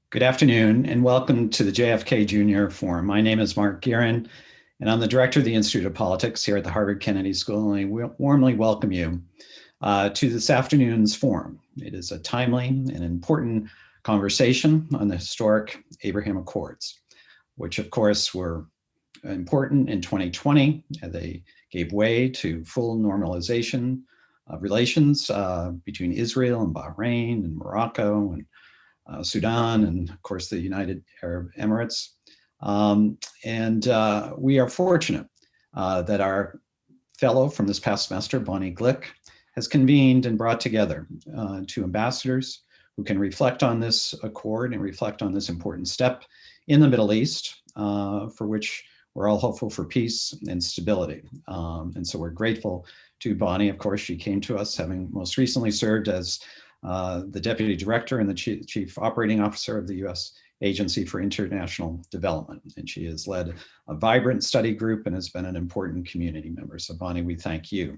Good afternoon and welcome to the JFK Jr. Forum. My name is Mark Guerin and I'm the director of the Institute of Politics here at the Harvard Kennedy School, and I warmly welcome you to this afternoon's forum. It is a timely and important conversation on the historic Abraham Accords, which of course were important in 2020. They gave way to full normalization of relations between Israel and Bahrain and Morocco and Sudan, and of course the United Arab Emirates. We are fortunate that our fellow from this past semester, Bonnie Glick, has convened and brought together two ambassadors who can reflect on this accord and reflect on this important step in the Middle East, for which we're all hopeful for peace and stability. And so we're grateful to Bonnie. Of course, she came to us having most recently served as the Deputy Director and the Chief Operating Officer of the U.S. Agency for International Development. And she has led a vibrant study group and has been an important community member. So Bonnie, we thank you.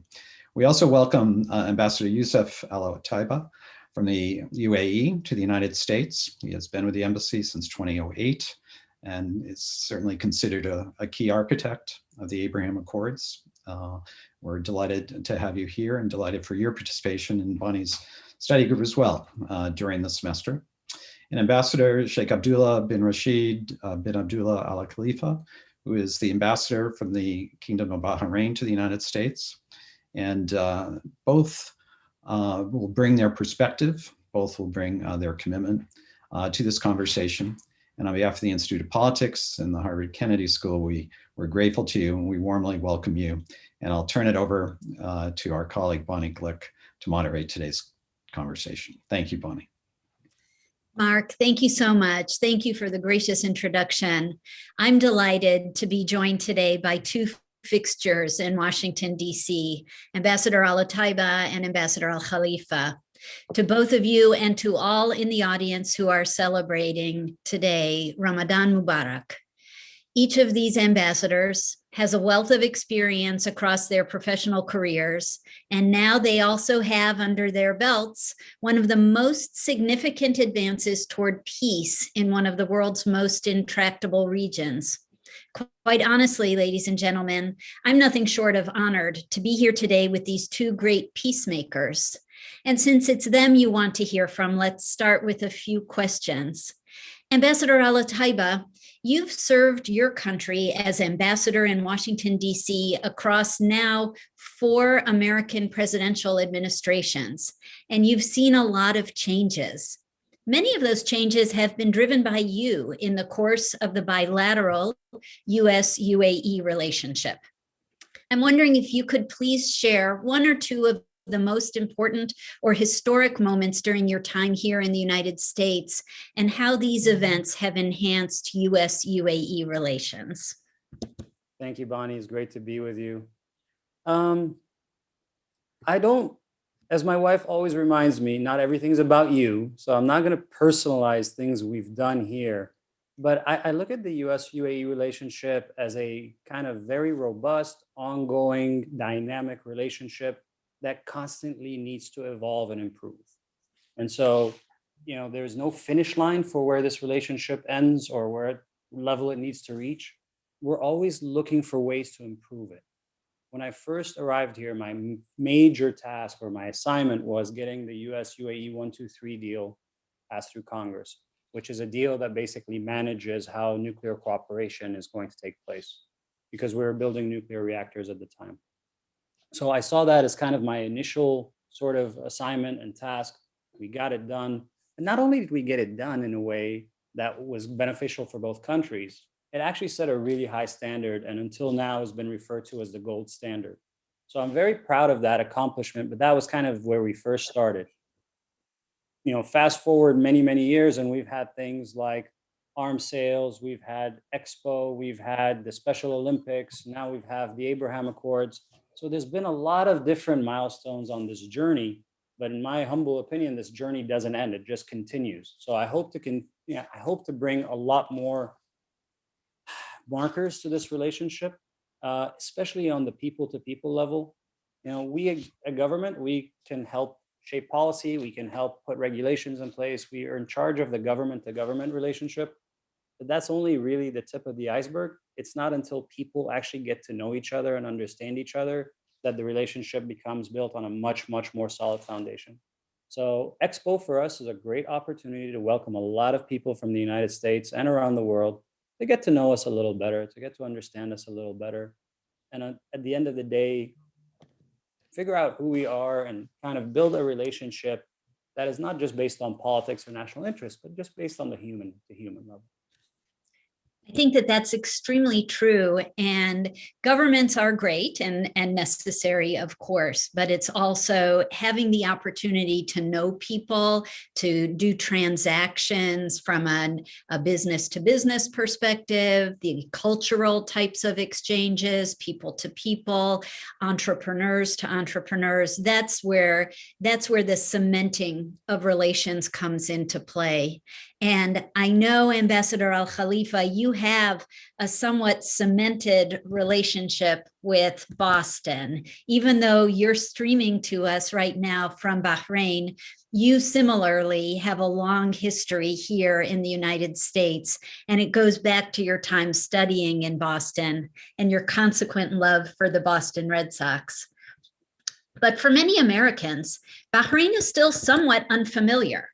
We also welcome Ambassador Yousef Al Otaiba from the UAE to the United States. He has been with the embassy since 2008 and is certainly considered a key architect of the Abraham Accords. We're delighted to have you here and delighted for your participation in Bonnie's study group as well during the semester. And Ambassador Sheikh Abdulla bin Rashid bin Abdulla Al Khalifa, who is the ambassador from the Kingdom of Bahrain to the United States. And both will bring their perspective, both will bring their commitment to this conversation. And on behalf of the Institute of Politics and the Harvard Kennedy School, we're grateful to you and we warmly welcome you. And I'll turn it over to our colleague, Bonnie Glick, to moderate today's conversation. Thank you, Bonnie. Mark, thank you so much. Thank you for the gracious introduction. I'm delighted to be joined today by two fixtures in Washington, D.C., Ambassador Al Otaiba and Ambassador Al Khalifa. To both of you and to all in the audience who are celebrating today, Ramadan Mubarak. Each of these ambassadors has a wealth of experience across their professional careers, and now they also have under their belts one of the most significant advances toward peace in one of the world's most intractable regions. Quite honestly, ladies and gentlemen, I'm nothing short of honored to be here today with these two great peacemakers. And since it's them you want to hear from, let's start with a few questions. Ambassador Al Otaiba, you've served your country as ambassador in Washington, D.C. across now 4 American presidential administrations, and you've seen a lot of changes. Many of those changes have been driven by you in the course of the bilateral U.S.-UAE relationship. I'm wondering if you could please share one or two of the most important or historic moments during your time here in the United States and how these events have enhanced U.S.-UAE relations. Thank you, Bonnie. It's great to be with you. As my wife always reminds me, not everything's about you. So I'm not going to personalize things we've done here. But I look at the US-UAE relationship as a kind of very robust, ongoing, dynamic relationship that constantly needs to evolve and improve. And so, there's no finish line for where this relationship ends or where level it needs to reach. We're always looking for ways to improve it. When I first arrived here, my major task or my assignment was getting the US-UAE 123 deal passed through Congress, which is a deal that basically manages how nuclear cooperation is going to take place, because we were building nuclear reactors at the time. So I saw that as kind of my initial sort of assignment and task. We got it done. And not only did we get it done in a way that was beneficial for both countries, it actually set a really high standard, and until now has been referred to as the gold standard. So I'm very proud of that accomplishment, but that was kind of where we first started. Fast forward many, many years, and we've had things like arms sales, we've had Expo, we've had the Special Olympics, now we've had the Abraham Accords. So there's been a lot of different milestones on this journey, but in my humble opinion, this journey doesn't end, it just continues. So I hope to bring a lot more markers to this relationship, especially on the people-to-people level. We, a government, we can help shape policy. We can help put regulations in place. We are in charge of the government-to-government relationship. But that's only really the tip of the iceberg. It's not until people actually get to know each other and understand each other that the relationship becomes built on a much, much more solid foundation. So Expo for us is a great opportunity to welcome a lot of people from the United States and around the world to get to know us a little better, to get to understand us a little better. And at the end of the day, figure out who we are and kind of build a relationship that is not just based on politics or national interest, but just based on the human to human level. I think that that's extremely true. And governments are great and necessary, of course, but it's also having the opportunity to know people, to do transactions from a business to business perspective, the cultural types of exchanges, people to people, entrepreneurs to entrepreneurs. That's where the cementing of relations comes into play. And I know, Ambassador Al Khalifa, you have a somewhat cemented relationship with Boston. Even though you're streaming to us right now from Bahrain, you similarly have a long history here in the United States. And it goes back to your time studying in Boston and your consequent love for the Boston Red Sox. But for many Americans, Bahrain is still somewhat unfamiliar.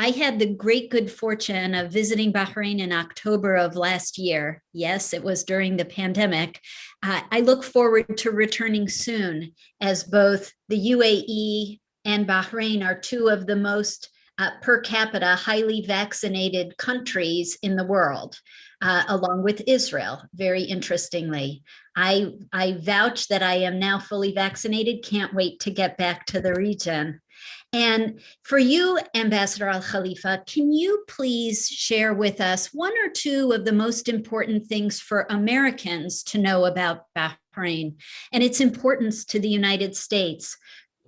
I had the great good fortune of visiting Bahrain in October of last year. Yes, it was during the pandemic. I look forward to returning soon, as both the UAE and Bahrain are two of the most per capita highly vaccinated countries in the world, along with Israel, very interestingly. I vouch that I am now fully vaccinated, can't wait to get back to the region. And for you, Ambassador Al Khalifa, can you please share with us one or two of the most important things for Americans to know about Bahrain and its importance to the United States?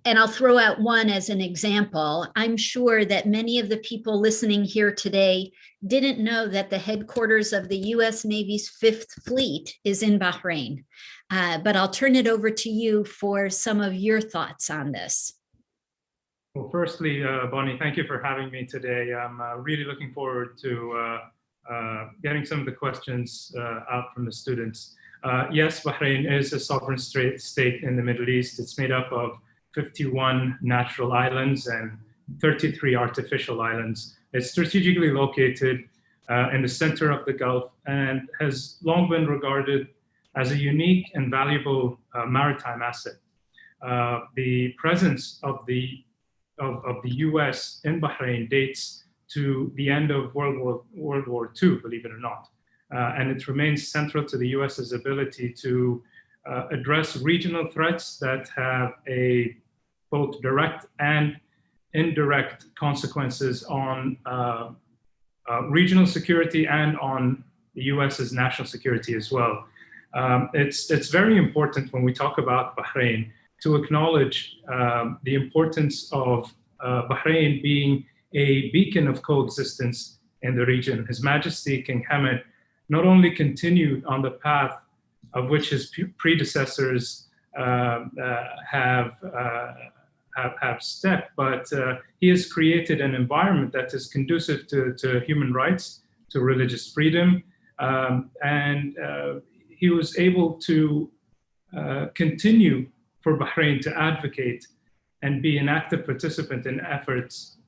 And I'll throw out one as an example. I'm sure that many of the people listening here today didn't know that the headquarters of the U.S. Navy's Fifth Fleet is in Bahrain. But I'll turn it over to you for some of your thoughts on this. Well, firstly, Bonnie, thank you for having me today. I'm really looking forward to getting some of the questions out from the students. Yes, Bahrain is a sovereign state in the Middle East. It's made up of 51 natural islands and 33 artificial islands. It's strategically located in the center of the Gulf and has long been regarded as a unique and valuable maritime asset. The presence of the U.S. in Bahrain dates to the end of World War II, believe it or not. And it remains central to the U.S.'s ability to address regional threats that have both direct and indirect consequences on regional security and on the U.S.'s national security as well. It's very important when we talk about Bahrain to acknowledge the importance of Bahrain being a beacon of coexistence in the region. His Majesty King Hamad not only continued on the path of which his predecessors have stepped, but he has created an environment that is conducive to human rights, to religious freedom, and he was able to continue for Bahrain to advocate and be an active participant in efforts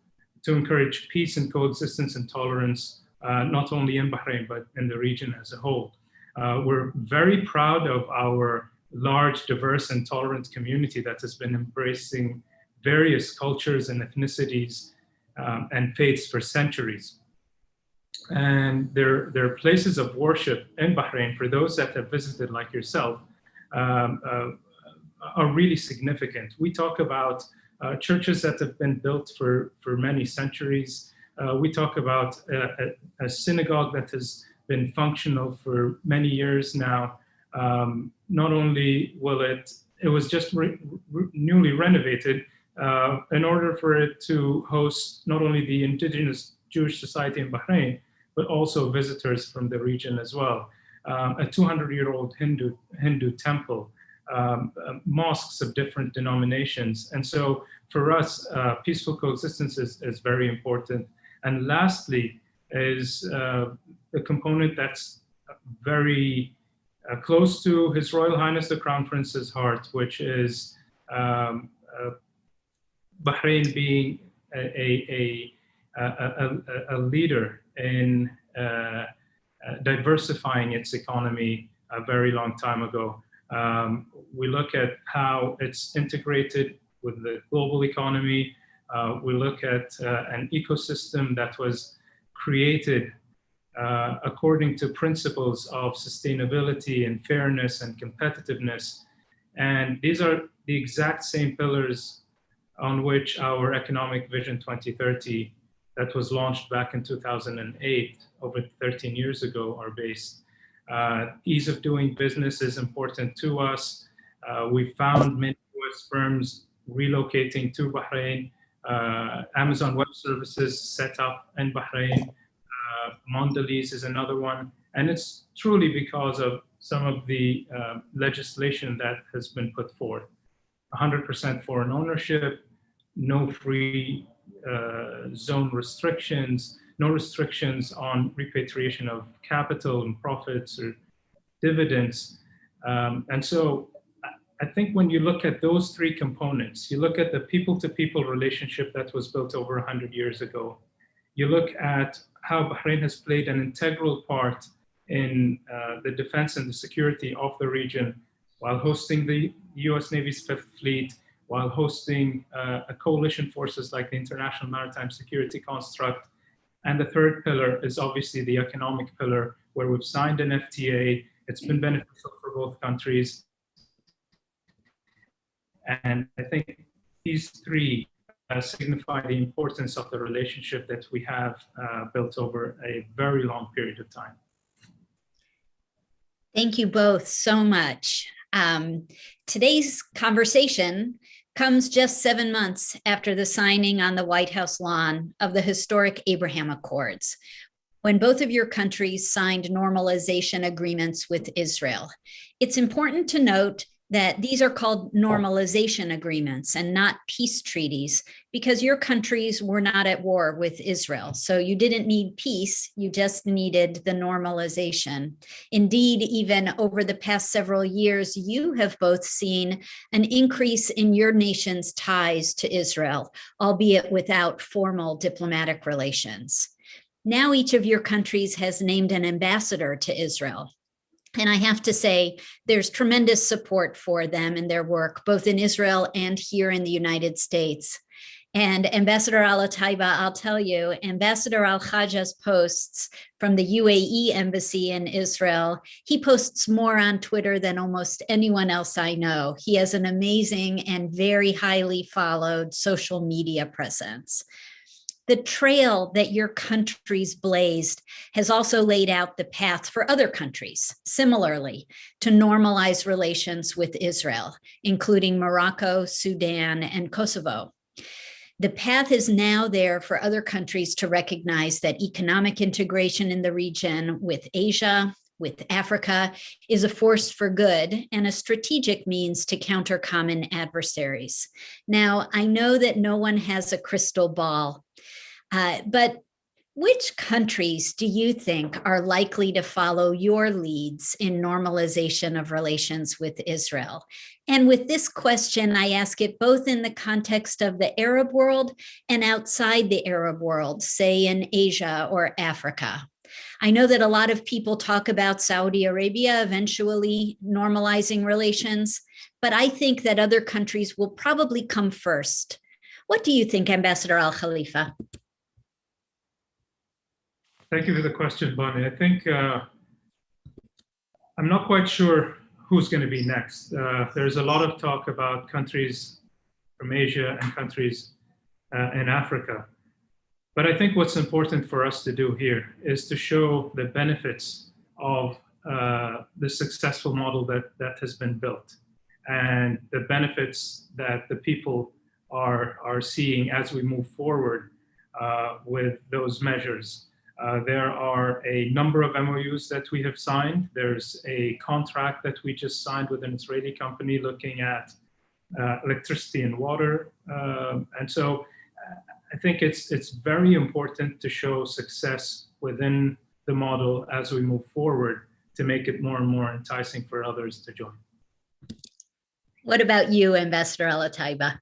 to encourage peace and coexistence and tolerance, not only in Bahrain, but in the region as a whole. We're very proud of our large, diverse, and tolerant community that has been embracing various cultures and ethnicities and faiths for centuries. And their places of worship in Bahrain, for those that have visited like yourself, are really significant. We talk about churches that have been built for many centuries. We talk about a synagogue that has been functional for many years now. Not only will it was just newly renovated in order for it to host not only the indigenous Jewish society in Bahrain, but also visitors from the region as well. A 200-year-old Hindu temple mosques of different denominations. And so for us, peaceful coexistence is very important. And lastly is the component that's very close to His Royal Highness the Crown Prince's heart, which is Bahrain being a leader in diversifying its economy a very long time ago. We look at how it's integrated with the global economy. We look at an ecosystem that was created according to principles of sustainability and fairness and competitiveness. And these are the exact same pillars on which our Economic Vision 2030 that was launched back in 2008, over 13 years ago, are based. Ease of doing business is important to us. We found many US firms relocating to Bahrain. Amazon Web Services set up in Bahrain. Mondelez is another one. And it's truly because of some of the legislation that has been put forth. 100% foreign ownership, no free zone restrictions, no restrictions on repatriation of capital and profits or dividends. And so I think when you look at those three components, you look at the people-to-people relationship that was built over 100 years ago. You look at how Bahrain has played an integral part in the defense and the security of the region while hosting the US Navy's Fifth Fleet, while hosting a coalition forces like the International Maritime Security Construct. And the third pillar is obviously the economic pillar, where we've signed an FTA. It's been beneficial for both countries. And I think these three signify the importance of the relationship that we have built over a very long period of time. Thank you both so much. Today's conversation comes just 7 months after the signing on the White House lawn of the historic Abraham Accords, when both of your countries signed normalization agreements with Israel. It's important to note that these are called normalization agreements and not peace treaties, because your countries were not at war with Israel. So you didn't need peace, you just needed the normalization. Indeed, even over the past several years, you have both seen an increase in your nation's ties to Israel, albeit without formal diplomatic relations. Now each of your countries has named an ambassador to Israel. And I have to say, there's tremendous support for them and their work, both in Israel and here in the United States. And Ambassador Al Otaiba, I'll tell you, Ambassador Al Khaja's posts from the UAE embassy in Israel, he posts more on Twitter than almost anyone else I know. He has an amazing and very highly followed social media presence. The trail that your countries blazed has also laid out the path for other countries, similarly, to normalize relations with Israel, including Morocco, Sudan, and Kosovo. The path is now there for other countries to recognize that economic integration in the region with Asia, with Africa, is a force for good and a strategic means to counter common adversaries. Now, I know that no one has a crystal ball, but which countries do you think are likely to follow your leads in normalization of relations with Israel? And with this question, I ask it both in the context of the Arab world and outside the Arab world, say in Asia or Africa. I know that a lot of people talk about Saudi Arabia eventually normalizing relations, but I think that other countries will probably come first. What do you think, Ambassador Al Khalifa? Thank you for the question, Bonnie. I think I'm not quite sure who's going to be next. There's a lot of talk about countries from Asia and countries in Africa. But I think what's important for us to do here is to show the benefits of the successful model that has been built and the benefits that the people are seeing as we move forward with those measures. There are a number of MOUs that we have signed. There's a contract that we just signed with an Israeli company looking at electricity and water. And so I think it's very important to show success within the model as we move forward to make it more and more enticing for others to join. What about you, Ambassador Al Otaiba?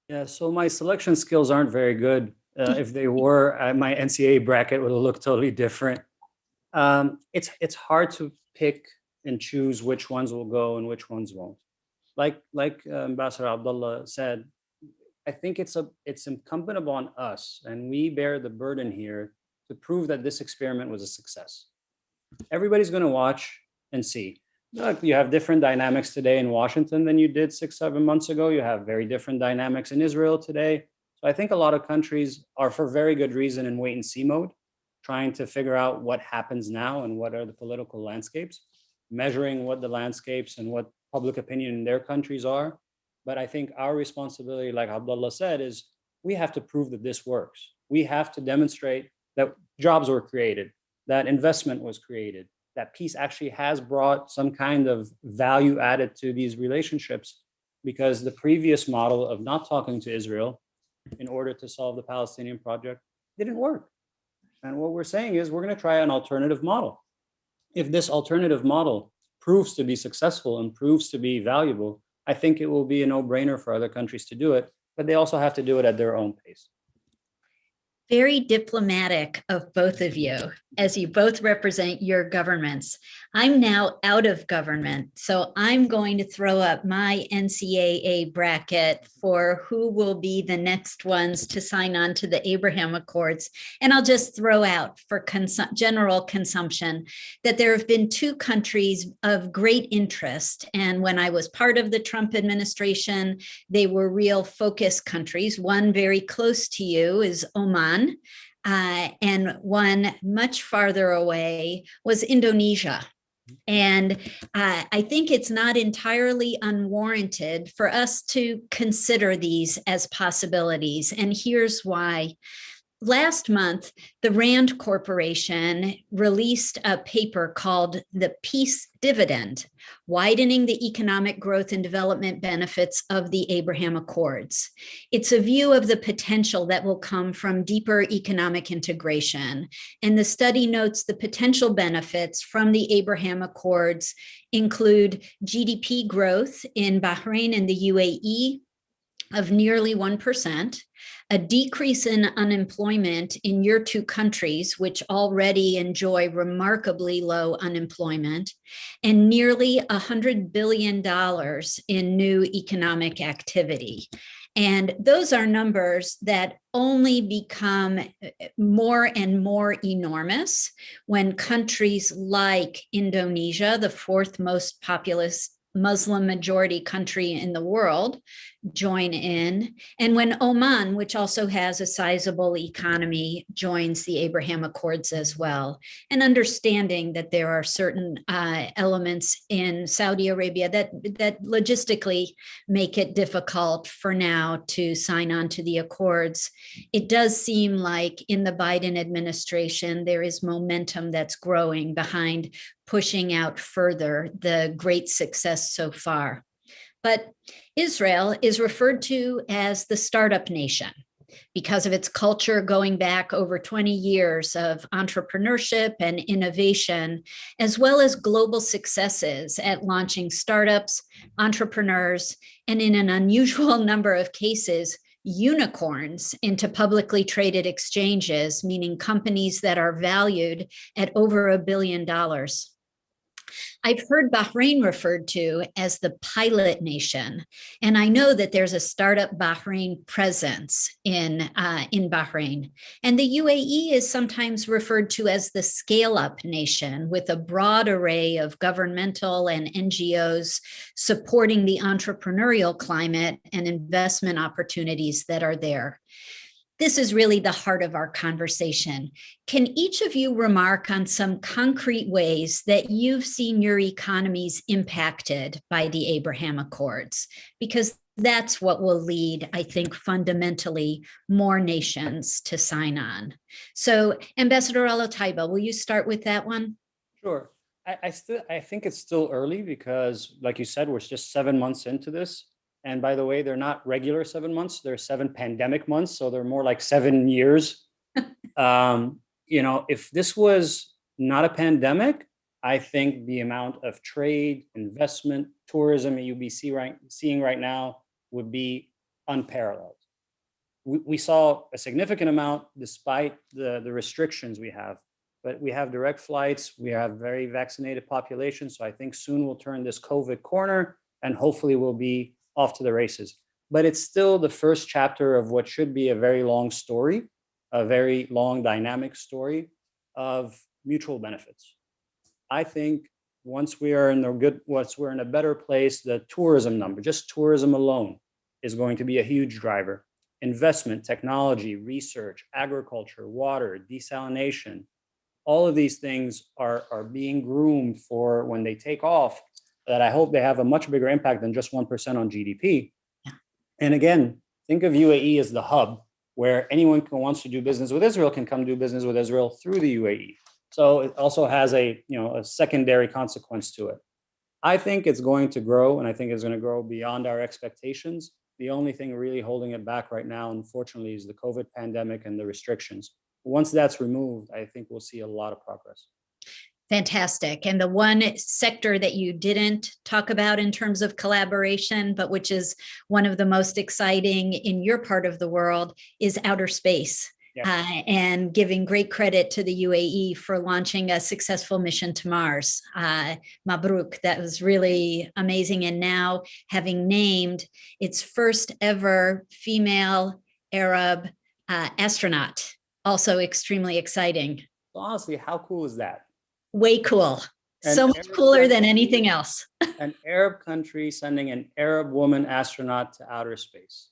Yeah, so my selection skills aren't very good. If they were, my NCAA bracket would have looked totally different. It's hard to pick and choose which ones will go and which ones won't. Like Ambassador Abdullah said, I think it's incumbent upon us, and we bear the burden here to prove that this experiment was a success. Everybody's going to watch and see. Look, you have different dynamics today in Washington than you did 6-7 months ago. You have very different dynamics in Israel today. So I think a lot of countries are, for very good reason, in wait and see mode, trying to figure out what happens now and what are the political landscapes, measuring what the landscapes and what public opinion in their countries are. But I think our responsibility, like Abdullah said, is we have to prove that this works. We have to demonstrate that jobs were created, that investment was created, that peace actually has brought some kind of value added to these relationships, because the previous model of not talking to Israel in order to solve the Palestinian project didn't work. And what we're saying is we're going to try an alternative model. If this alternative model proves to be successful and proves to be valuable, I think it will be a no-brainer for other countries to do it, but they also have to do it at their own pace. Very diplomatic of both of you, as you both represent your governments. I'm now out of government, so I'm going to throw up my NCAA bracket for who will be the next ones to sign on to the Abraham Accords. And I'll just throw out for general consumption that there have been two countries of great interest. And when I was part of the Trump administration, they were real focus countries. One very close to you is Oman. And one much farther away was Indonesia. And I think it's not entirely unwarranted for us to consider these as possibilities. And here's why. Last month, the Rand Corporation released a paper called The Peace Dividend, Widening the Economic Growth and Development Benefits of the Abraham Accords. It's a view of the potential that will come from deeper economic integration. And the study notes the potential benefits from the Abraham Accords include GDP growth in Bahrain and the UAE of nearly 1%, a decrease in unemployment in your two countries, which already enjoy remarkably low unemployment, and nearly $100 billion in new economic activity. And those are numbers that only become more and more enormous when countries like Indonesia, the fourth most populous Muslim majority country in the world, join in. And when Oman, which also has a sizable economy, joins the Abraham Accords as well. And understanding that there are certain elements in Saudi Arabia that logistically make it difficult for now to sign on to the Accords. It does seem like in the Biden administration, there is momentum that's growing behind pushing out further the great success so far. But Israel is referred to as the startup nation because of its culture going back over 20 years of entrepreneurship and innovation, as well as global successes at launching startups, entrepreneurs, and in an unusual number of cases, unicorns into publicly traded exchanges, meaning companies that are valued at over $1 billion. I've heard Bahrain referred to as the pilot nation, and I know that there's a startup Bahrain presence in Bahrain. And the UAE is sometimes referred to as the scale-up nation, with a broad array of governmental and NGOs supporting the entrepreneurial climate and investment opportunities that are there. This is really the heart of our conversation. Can each of you remark on some concrete ways that you've seen your economies impacted by the Abraham Accords? Because That's what will lead, I think, fundamentally more nations to sign on. So, Ambassador Al Otaiba, will you start with that one? Sure. I think it's still early because, like you said, we're just 7 months into this. And by the way, they're not regular 7 months; they're 7 pandemic months, so they're more like 7 years. If this was not a pandemic, I think the amount of trade, investment, tourism that you'll be seeing right now would be unparalleled. We saw a significant amount despite the restrictions we have, but we have direct flights, we have very vaccinated population. So I think soon we'll turn this COVID corner and hopefully we'll be off to the races. But it's still the first chapter of what should be a very long story, a very long dynamic story of mutual benefits. I think once we're in a better place, the tourism number, just tourism alone, is going to be a huge driver. Investment, technology, research, agriculture, water, desalination, all of these things are being groomed for when they take off, that I hope they have a much bigger impact than just 1% on GDP. And again, think of UAE as the hub where anyone who wants to do business with Israel can come do business with Israel through the UAE. So it also has a secondary consequence to it. I think it's going to grow, and I think it's going to grow beyond our expectations. The only thing really holding it back right now, unfortunately, is the COVID pandemic and the restrictions. Once that's removed, I think we'll see a lot of progress. Fantastic. And the one sector that you didn't talk about in terms of collaboration, but which is one of the most exciting in your part of the world, is outer space. Yeah. And giving great credit to the UAE for launching a successful mission to Mars. Mabruk, that was really amazing. And now having named its first ever female Arab astronaut, also extremely exciting. Honestly, how cool is that? Way cool. So much cooler than anything else. An Arab country sending an Arab woman astronaut to outer space.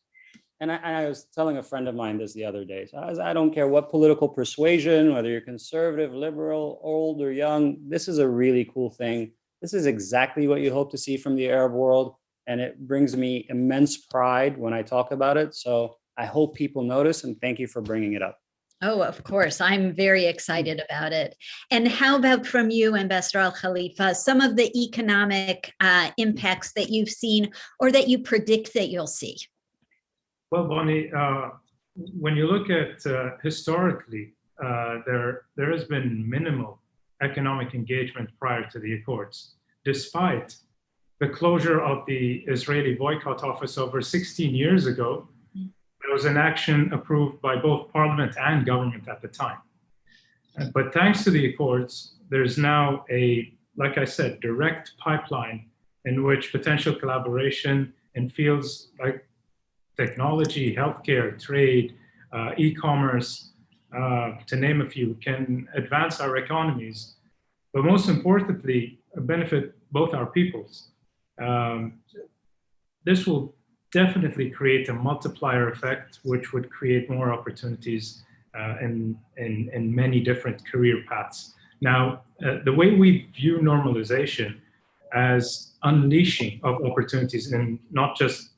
And I was telling a friend of mine this the other day. So I don't care what political persuasion, whether you're conservative, liberal, old or young, this is a really cool thing. This is exactly what you hope to see from the Arab world. And it brings me immense pride when I talk about it. So I hope people notice, and thank you for bringing it up. Oh, of course. I'm very excited about it. And how about from you, Ambassador Al Khalifa, some of the economic impacts that you've seen or that you predict that you'll see? Well, Bonnie, when you look at historically, there has been minimal economic engagement prior to the Accords, despite the closure of the Israeli boycott office over 16 years ago. There was an action approved by both parliament and government at the time. But thanks to the Accords, there's now like I said, direct pipeline in which potential collaboration in fields like technology, healthcare, trade, e-commerce, to name a few, can advance our economies, but most importantly, benefit both our peoples. This will definitely create a multiplier effect, which would create more opportunities in many different career paths. Now, the way we view normalization as unleashing of opportunities in not just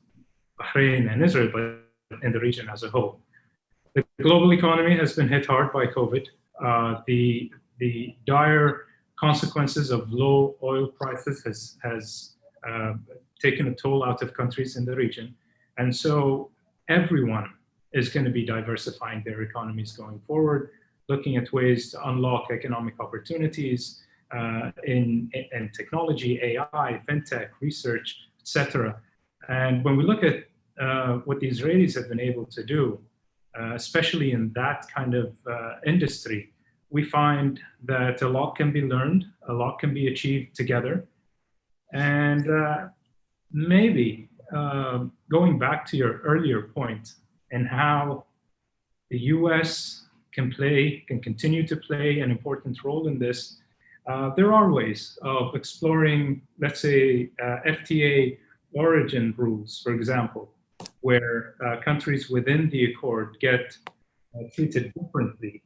Bahrain and Israel, but in the region as a whole. The global economy has been hit hard by COVID. The dire consequences of low oil prices has taken a toll out of countries in the region. And so everyone is going to be diversifying their economies going forward, looking at ways to unlock economic opportunities in technology, AI, fintech, research, etc. And when we look at what the Israelis have been able to do, especially in that kind of industry, we find that a lot can be learned, a lot can be achieved together. And maybe going back to your earlier point and how the US can continue to play an important role in this, there are ways of exploring, let's say, FTA origin rules, for example, where countries within the accord get treated differently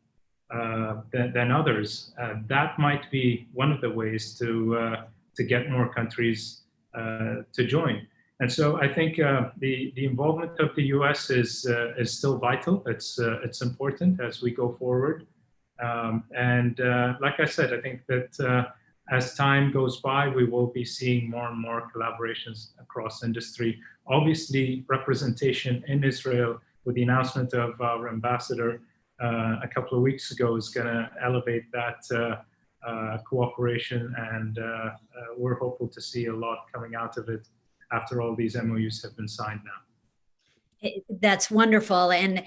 than others. That might be one of the ways to get more countries to join. And so I think the involvement of the U.S. is still vital. It's important as we go forward. Like I said, I think that as time goes by, we will be seeing more and more collaborations across industry. Obviously, representation in Israel with the announcement of our ambassador a couple of weeks ago is going to elevate that cooperation, and we're hopeful to see a lot coming out of it after all these MOUs have been signed now. That's wonderful. And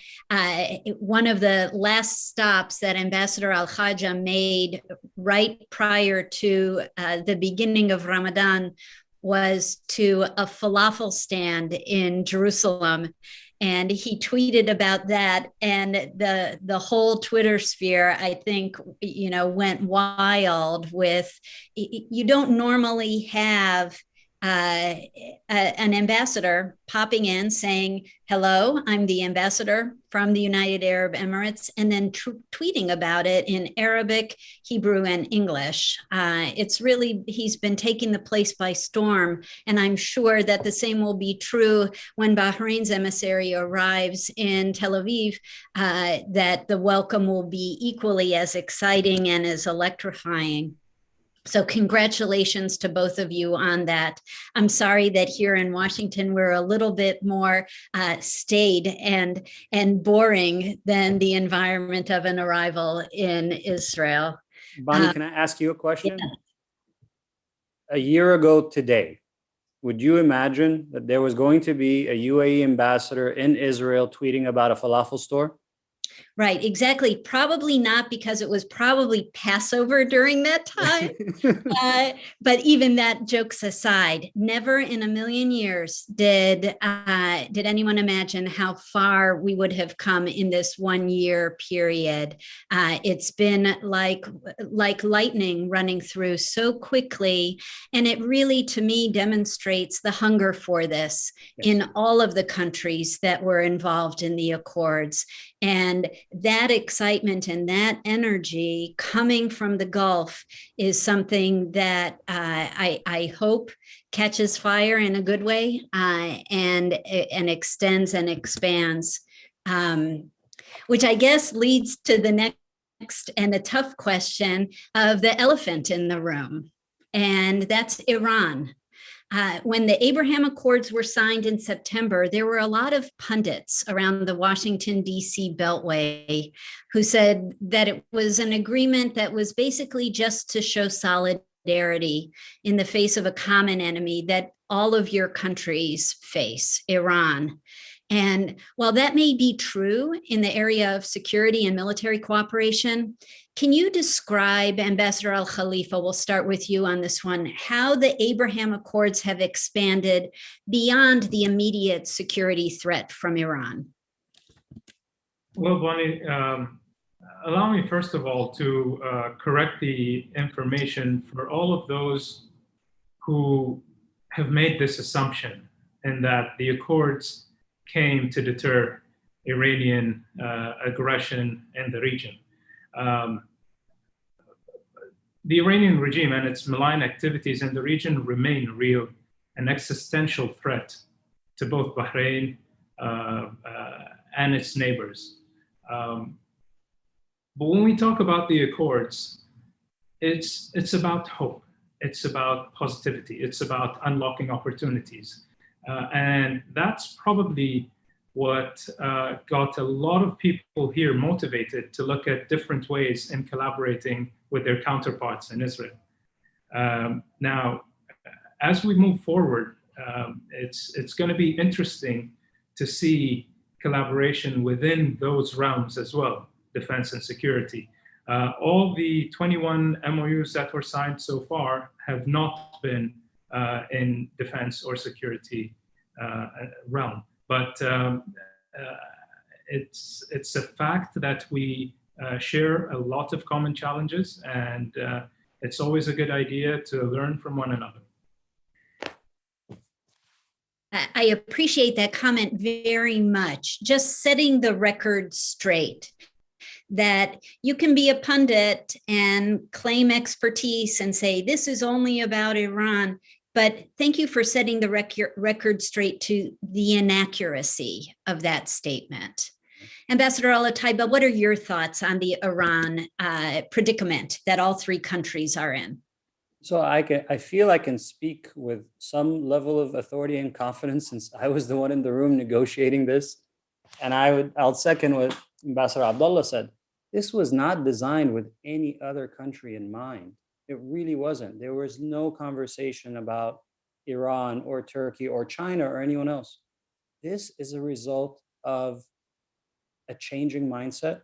one of the last stops that Ambassador Al-Khaja made right prior to the beginning of Ramadan was to a falafel stand in Jerusalem. And he tweeted about that, and the whole Twitter sphere, I think, went wild with, you don't normally have an ambassador popping in saying, hello, I'm the ambassador from the United Arab Emirates, and then tweeting about it in Arabic, Hebrew, and English. It's really, he's been taking the place by storm. And I'm sure that the same will be true when Bahrain's emissary arrives in Tel Aviv, that the welcome will be equally as exciting and as electrifying. So congratulations to both of you on that. I'm sorry that here in Washington, we're a little bit more staid and boring than the environment of an arrival in Israel. Bonnie, can I ask you a question? Yeah. A year ago today, would you imagine that there was going to be a UAE ambassador in Israel tweeting about a falafel store? Right, exactly. Probably not, because it was probably Passover during that time. But even that, jokes aside, never in a million years did anyone imagine how far we would have come in this 1 year period. It's been like lightning running through so quickly. And it really, to me, demonstrates the hunger for this in all of the countries that were involved in the Accords. And that excitement and that energy coming from the Gulf is something that I hope catches fire in a good way, and extends and expands, which I guess leads to the next and the tough question of the elephant in the room, and that's Iran. When the Abraham Accords were signed in September, there were a lot of pundits around the Washington, D.C. Beltway who said that it was an agreement that was basically just to show solidarity in the face of a common enemy that all of your countries face, Iran. And while that may be true in the area of security and military cooperation, can you describe, Ambassador Al-Khalifa, we'll start with you on this one, how the Abraham Accords have expanded beyond the immediate security threat from Iran? Well, Bonnie, allow me first of all to correct the information for all of those who have made this assumption, and that the Accords came to deter Iranian aggression in the region. The Iranian regime and its malign activities in the region remain real, an existential threat to both Bahrain and its neighbors. But when we talk about the Accords, it's about hope. It's about positivity. It's about unlocking opportunities. And that's probably what got a lot of people here motivated to look at different ways in collaborating with their counterparts in Israel. Now, as we move forward, it's going to be interesting to see collaboration within those realms as well, defense and security. All the 21 MOUs that were signed so far have not been in defense or security realm. But it's a fact that we share a lot of common challenges, and it's always a good idea to learn from one another. I appreciate that comment very much. Just setting the record straight, that you can be a pundit and claim expertise and say, this is only about Iran. But thank you for setting the record straight to the inaccuracy of that statement. Ambassador Al Otaiba, what are your thoughts on the Iran predicament that all three countries are in? So I feel I can speak with some level of authority and confidence since I was the one in the room negotiating this. And I'll second what Ambassador Abdullah said. This was not designed with any other country in mind. It really wasn't. There was no conversation about Iran or Turkey or China or anyone else. This is a result of a changing mindset,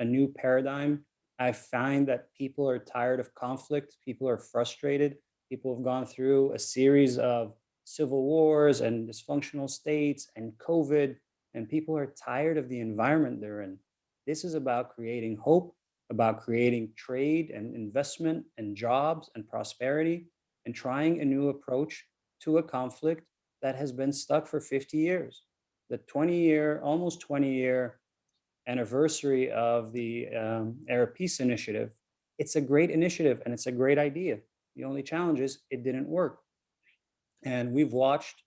a new paradigm. I find that people are tired of conflict. People are frustrated. People have gone through a series of civil wars and dysfunctional states and COVID, and people are tired of the environment they're in. This is about creating hope, about creating trade and investment and jobs and prosperity, and trying a new approach to a conflict that has been stuck for 50 years. The almost 20-year anniversary of the Arab Peace Initiative, it's a great initiative and it's a great idea. The only challenge is it didn't work. And we've watched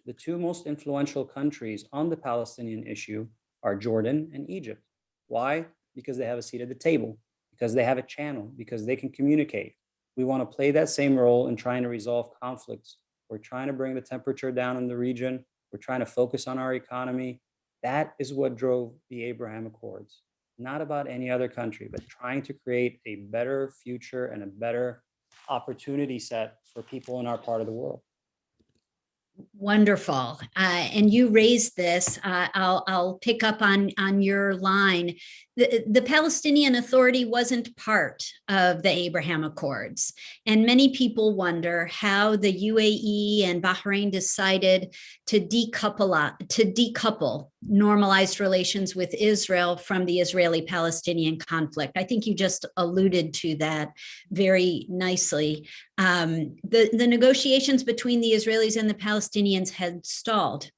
the two most influential countries on the Palestinian issue are Jordan and Egypt. Why? Because they have a seat at the table, because they have a channel, because they can communicate. We want to play that same role in trying to resolve conflicts. We're trying to bring the temperature down in the region. We're trying to focus on our economy. That is what drove the Abraham Accords. Not about any other country, but trying to create a better future and a better opportunity set for people in our part of the world. Wonderful. And you raised this. I'll pick up on your line. The Palestinian Authority wasn't part of the Abraham Accords. And many people wonder how the UAE and Bahrain decided to decouple normalized relations with Israel from the Israeli-Palestinian conflict. I think you just alluded to that very nicely. The negotiations between the Israelis and the Palestinians had stalled.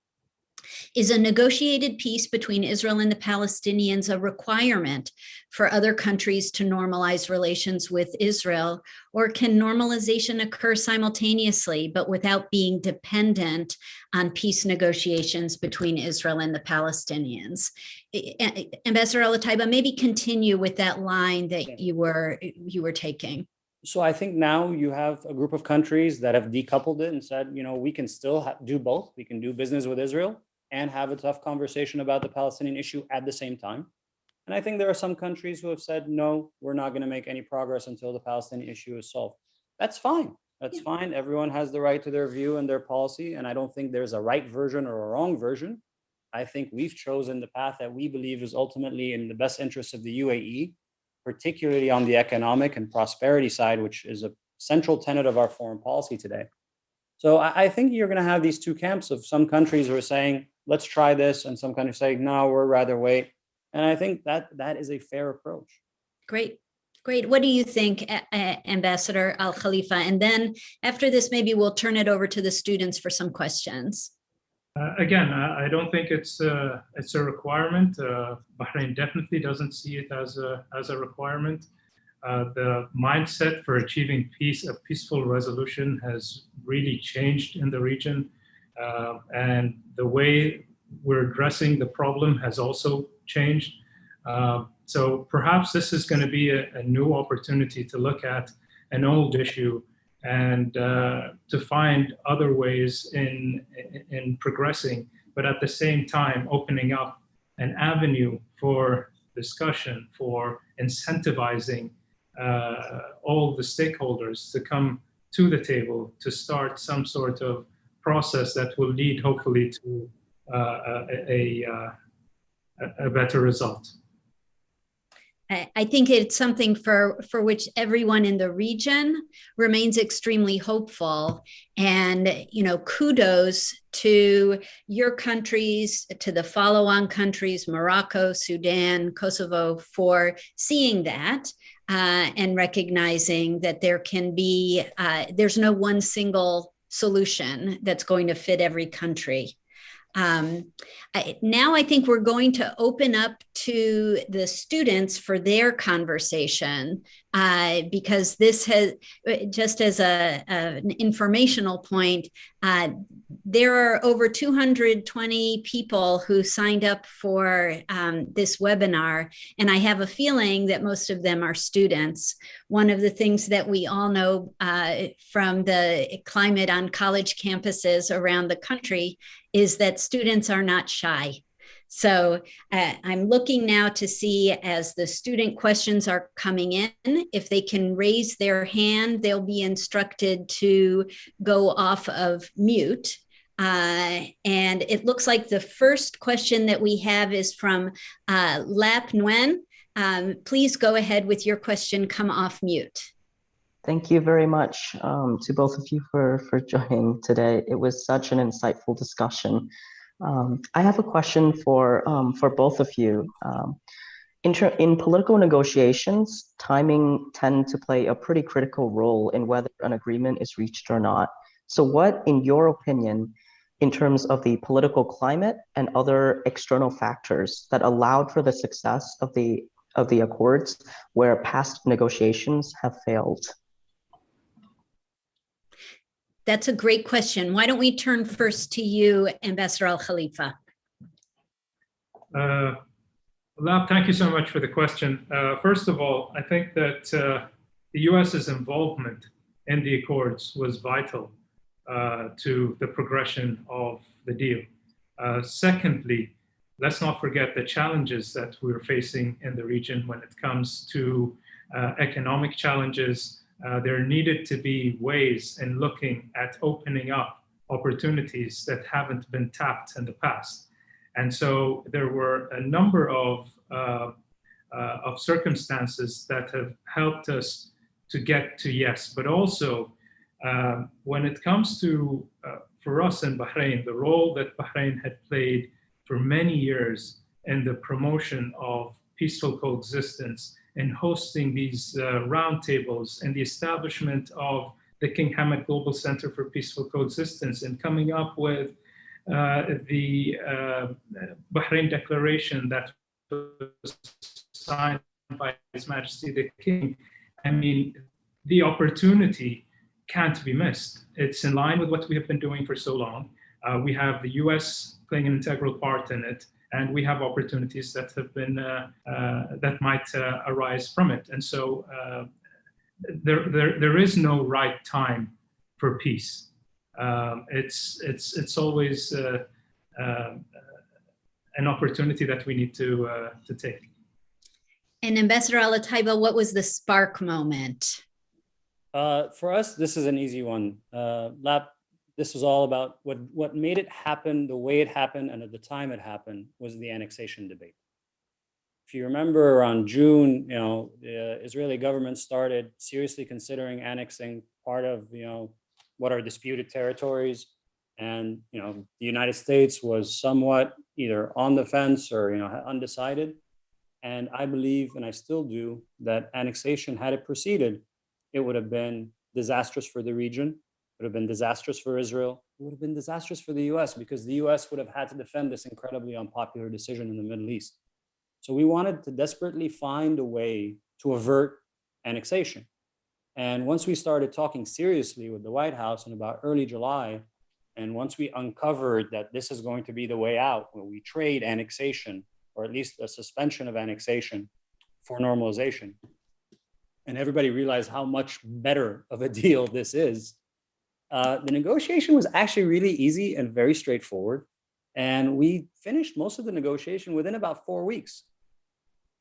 Is a negotiated peace between Israel and the Palestinians a requirement for other countries to normalize relations with Israel, or can normalization occur simultaneously but without being dependent on peace negotiations between Israel and the Palestinians? Ambassador Al Otaiba, maybe continue with that line that you were taking. So I think now you have a group of countries that have decoupled it and said, we can still do both. We can do business with Israel and have a tough conversation about the Palestinian issue at the same time. And I think there are some countries who have said, no, we're not going to make any progress until the Palestinian issue is solved. That's fine. That's fine. Everyone has the right to their view and their policy. And I don't think there's a right version or a wrong version. I think we've chosen the path that we believe is ultimately in the best interest of the UAE, particularly on the economic and prosperity side, which is a central tenet of our foreign policy today. So I think you're going to have these two camps of some countries who are saying, let's try this, and some countries say, no, we'd rather wait. And I think that is a fair approach. Great. What do you think, Ambassador Al Khalifa? And then after this, maybe we'll turn it over to the students for some questions. Again, I don't think it's a requirement. Bahrain definitely doesn't see it as a requirement. The mindset for achieving peace, a peaceful resolution, has really changed in the region, and the way we're addressing the problem has also changed. So perhaps this is going to be a new opportunity to look at an old issue and to find other ways in progressing, but at the same time opening up an avenue for discussion, for incentivizing all the stakeholders to come to the table to start some sort of process that will lead hopefully to a better result. I think it's something for which everyone in the region remains extremely hopeful. And, kudos to your countries, to the follow-on countries, Morocco, Sudan, Kosovo, for seeing that and recognizing that there's no one single solution that's going to fit every country. Now I think we're going to open up to the students for their conversation, because this has, just as an informational point, there are over 220 people who signed up for this webinar, and I have a feeling that most of them are students. One of the things that we all know from the climate on college campuses around the country is that students are not shy. So I'm looking now to see, as the student questions are coming in, if they can raise their hand, they'll be instructed to go off of mute. And it looks like the first question that we have is from Lap Nguyen. Please go ahead with your question, come off mute. Thank you very much to both of you for joining today. It was such an insightful discussion. I have a question for both of you. In political negotiations, timing tend to play a pretty critical role in whether an agreement is reached or not. So what, in your opinion, in terms of the political climate and other external factors that allowed for the success of the accords where past negotiations have failed? That's a great question. Why don't we turn first to you, Ambassador Al Khalifa? Lab, thank you so much for the question. First of all, I think that the US's involvement in the Accords was vital to the progression of the deal. Secondly, let's not forget the challenges that we're facing in the region when it comes to economic challenges. There needed to be ways in looking at opening up opportunities that haven't been tapped in the past. And so there were a number of circumstances that have helped us to get to yes. But also, when it comes to, for us in Bahrain, the role that Bahrain had played for many years in the promotion of peaceful coexistence and hosting these roundtables and the establishment of the King Hamad Global Center for Peaceful Coexistence and coming up with the Bahrain Declaration that was signed by His Majesty the King. I mean, the opportunity can't be missed. It's in line with what we have been doing for so long. We have the US playing an integral part in it, and we have opportunities that have been that might arise from it. And so there is no right time for peace. It's always an opportunity that we need to take. And Ambassador Al Otaiba, what was the spark moment? For us, this is an easy one. This was all about what made it happen the way it happened and at the time it happened was the annexation debate. If you remember, around June, the Israeli government started seriously considering annexing part of, what are disputed territories, and the United States was somewhat either on the fence or undecided. And I believe, and I still do, that annexation, had it proceeded, it would have been disastrous for the region. It would have been disastrous for Israel. It would have been disastrous for the US, because the US would have had to defend this incredibly unpopular decision in the Middle East. So we wanted to desperately find a way to avert annexation. And once we started talking seriously with the White House in about early July, and once we uncovered that this is going to be the way out, where we trade annexation, or at least a suspension of annexation, for normalization, and everybody realized how much better of a deal this is, the negotiation was actually really easy and very straightforward. And we finished most of the negotiation within about 4 weeks.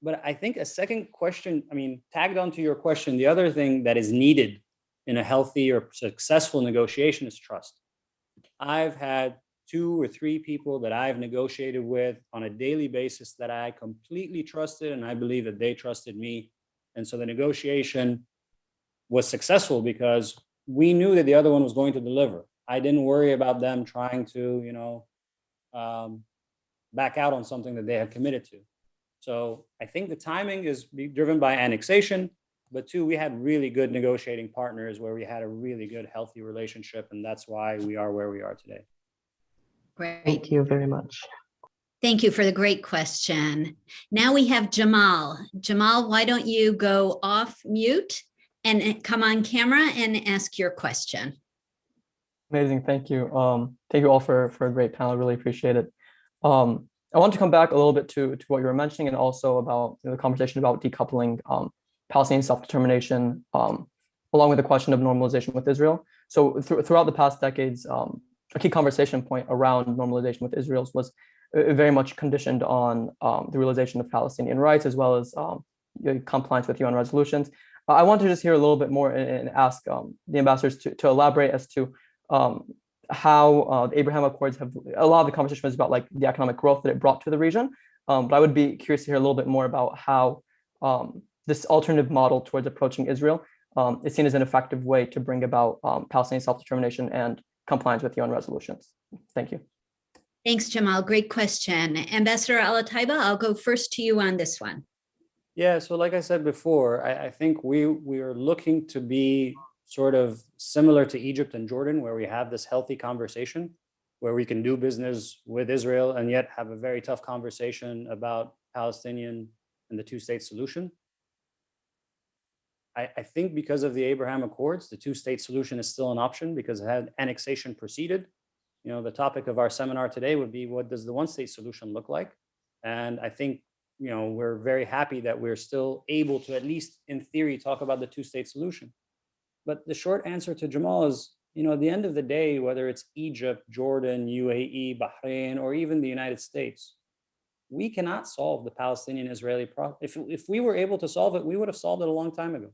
But I think a second question, tagged onto your question, the other thing that is needed in a healthy or successful negotiation is trust. I've had 2 or 3 people that I've negotiated with on a daily basis that I completely trusted, and I believe that they trusted me. And so the negotiation was successful because we knew that the other one was going to deliver. I didn't worry about them trying to, back out on something that they had committed to. So I think the timing is driven by annexation, but 2, we had really good negotiating partners where we had a really good, healthy relationship, and that's why we are where we are today. Great. Thank you very much. Thank you for the great question. Now we have Jamal. Jamal, why don't you go off mute and come on camera and ask your question? Amazing, thank you. Thank you all for a great panel. I really appreciate it. I want to come back a little bit to what you were mentioning, and also about the conversation about decoupling Palestinian self-determination, along with the question of normalization with Israel. So throughout the past decades, a key conversation point around normalization with Israel was very much conditioned on the realization of Palestinian rights, as well as compliance with UN resolutions. I want to just hear a little bit more and ask the ambassadors to elaborate as to how the Abraham Accords have, a lot of the conversation was about like the economic growth that it brought to the region. But I would be curious to hear a little bit more about how this alternative model towards approaching Israel is seen as an effective way to bring about Palestinian self-determination and compliance with UN resolutions. Thank you. Thanks, Jamal. Great question. Ambassador Al Otaiba, I'll go first to you on this one. Yeah, so like I said before, I think we are looking to be sort of similar to Egypt and Jordan, where we have this healthy conversation, where we can do business with Israel and yet have a very tough conversation about Palestinian and the two-state solution. I think because of the Abraham Accords, the two-state solution is still an option because it had annexation preceded. You know, the topic of our seminar today would be, what does the one-state solution look like? And I think, you know, we're very happy that we're still able to, at least in theory, talk about the two-state solution. But the short answer to Jamal is, you know, at the end of the day, whether it's Egypt, Jordan, UAE, Bahrain, or even the United States, we cannot solve the Palestinian-Israeli problem. If we were able to solve it, we would have solved it a long time ago.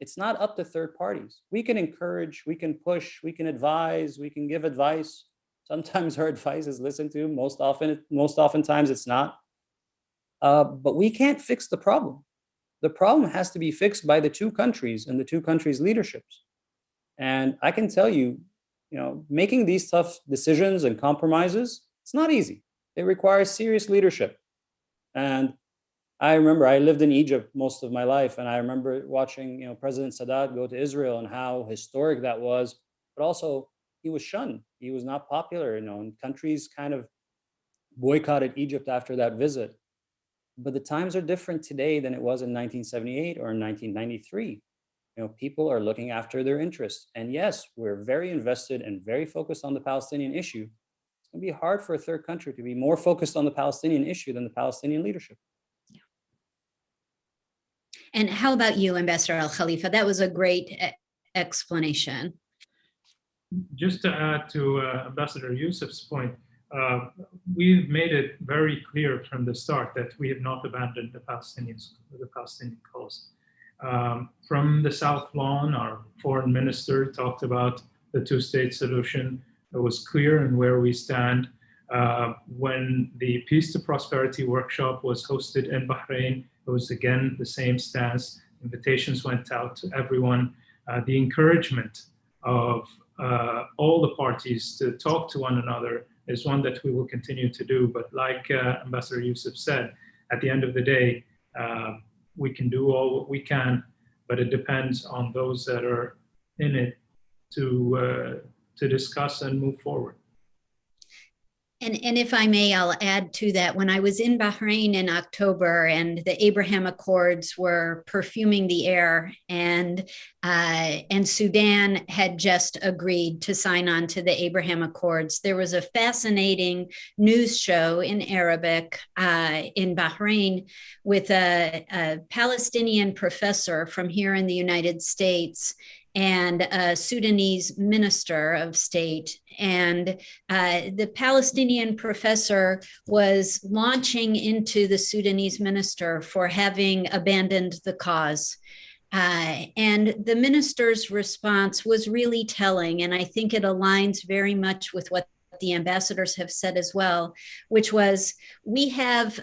It's not up to third parties. We can encourage, we can push, we can advise, we can give advice. Sometimes our advice is listened to. Most oftentimes it's not. But we can't fix the problem. The problem has to be fixed by the two countries and the two countries' leaderships. And I can tell you, you know, making these tough decisions and compromises, it's not easy. It requires serious leadership. And I remember I lived in Egypt most of my life, and I remember watching, you know, President Sadat go to Israel and how historic that was. But also, he was shunned. He was not popular, you know, and countries kind of boycotted Egypt after that visit. But the times are different today than it was in 1978 or in 1993. You know, people are looking after their interests. And yes, we're very invested and very focused on the Palestinian issue. It's going to be hard for a third country to be more focused on the Palestinian issue than the Palestinian leadership. And how about you, Ambassador Al Khalifa? That was a great explanation. Just to add to Ambassador Yousef's point, we've made it very clear from the start that we have not abandoned the Palestinian cause. From the South Lawn, our foreign minister talked about the two-state solution. It was clear in where we stand. When the Peace to Prosperity workshop was hosted in Bahrain, it was again the same stance. Invitations went out to everyone. The encouragement of all the parties to talk to one another is one that we will continue to do. But like Ambassador Yousef said, at the end of the day, we can do all what we can, but it depends on those that are in it to discuss and move forward. And if I may, I'll add to that. When I was in Bahrain in October and the Abraham Accords were perfuming the air, and Sudan had just agreed to sign on to the Abraham Accords, there was a fascinating news show in Arabic in Bahrain with a Palestinian professor from here in the United States and a Sudanese minister of state. And the Palestinian professor was launching into the Sudanese minister for having abandoned the cause. And the minister's response was really telling, and I think it aligns very much with what the ambassadors have said as well, which was, we've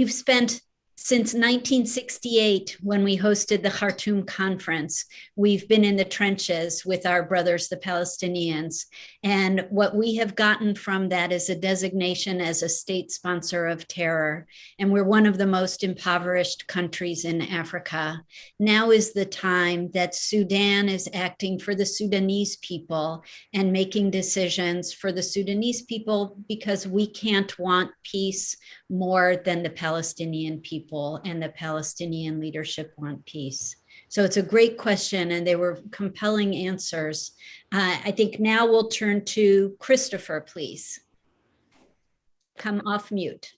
spent Since 1968, when we hosted the Khartoum conference, we've been in the trenches with our brothers, the Palestinians. And what we have gotten from that is a designation as a state sponsor of terror. And we're one of the most impoverished countries in Africa. Now is the time that Sudan is acting for the Sudanese people and making decisions for the Sudanese people, because we can't want peace more than the Palestinian people, and the Palestinian leadership want peace. So it's a great question, and they were compelling answers. I think now we'll turn to Christopher, please. Come off mute.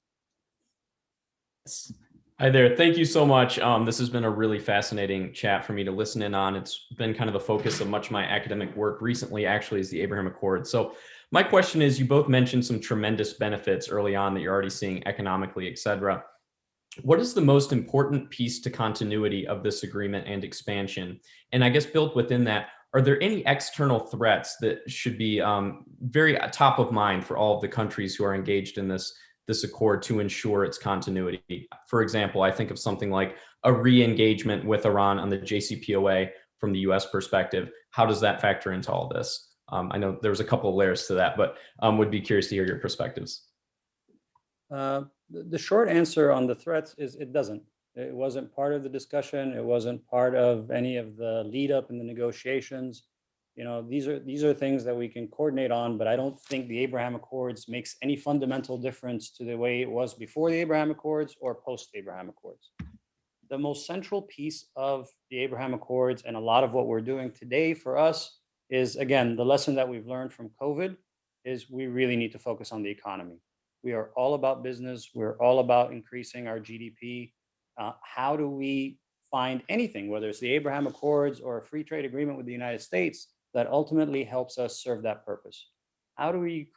Hi there. Thank you so much. This has been a really fascinating chat for me to listen in on. It's been kind of the focus of much of my academic work recently, actually, is the Abraham Accords. So my question is, you both mentioned some tremendous benefits early on that you're already seeing economically, et cetera. What is the most important piece to continuity of this agreement and expansion? And I guess built within that, are there any external threats that should be very top of mind for all of the countries who are engaged in this accord to ensure its continuity? For example, I think of something like a re-engagement with Iran on the JCPOA from the US perspective. How does that factor into all this? I know there was a couple of layers to that, but would be curious to hear your perspectives. The short answer on the threats is it doesn't. It wasn't part of the discussion. It wasn't part of any of the lead up in the negotiations. You know, these are things that we can coordinate on, but I don't think the Abraham Accords makes any fundamental difference to the way it was before the Abraham Accords or post Abraham Accords. The most central piece of the Abraham Accords and a lot of what we're doing today for us is, again, the lesson that we've learned from COVID is we really need to focus on the economy. We are all about business. We're all about increasing our GDP. How do we find anything, whether it's the Abraham Accords or a free trade agreement with the United States, that ultimately helps us serve that purpose? How do we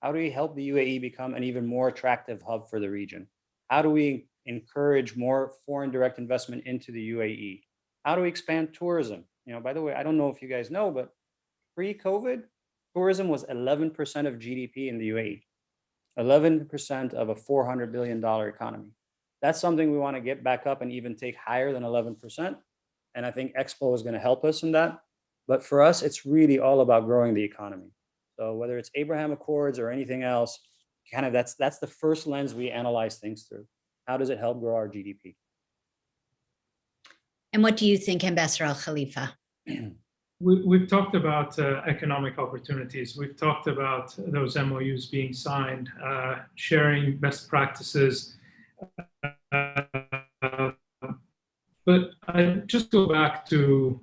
help the UAE become an even more attractive hub for the region? How do we encourage more foreign direct investment into the UAE? How do we expand tourism? You know, by the way, I don't know if you guys know, but pre-COVID, tourism was 11% of GDP in the UAE, 11% of a $400 billion economy. That's something we want to get back up and even take higher than 11%. And I think Expo is going to help us in that. But for us, it's really all about growing the economy. So whether it's Abraham Accords or anything else, kind of that's the first lens we analyze things through. How does it help grow our GDP? And what do you think, Ambassador Al Khalifa? We've talked about economic opportunities. We've talked about those MOUs being signed, sharing best practices. But I just go back to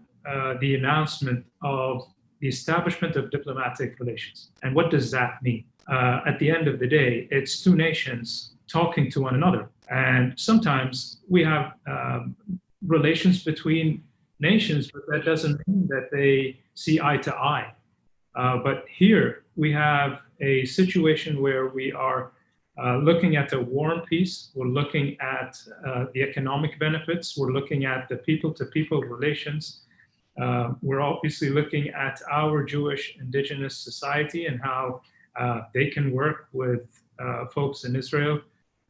the announcement of the establishment of diplomatic relations. And what does that mean? At the end of the day, it's two nations talking to one another. And sometimes we have relations between nations, but that doesn't mean that they see eye to eye. But here we have a situation where we are looking at a warm peace. We're looking at the economic benefits. We're looking at the people-to-people relations. We're obviously looking at our Jewish indigenous society and how they can work with folks in Israel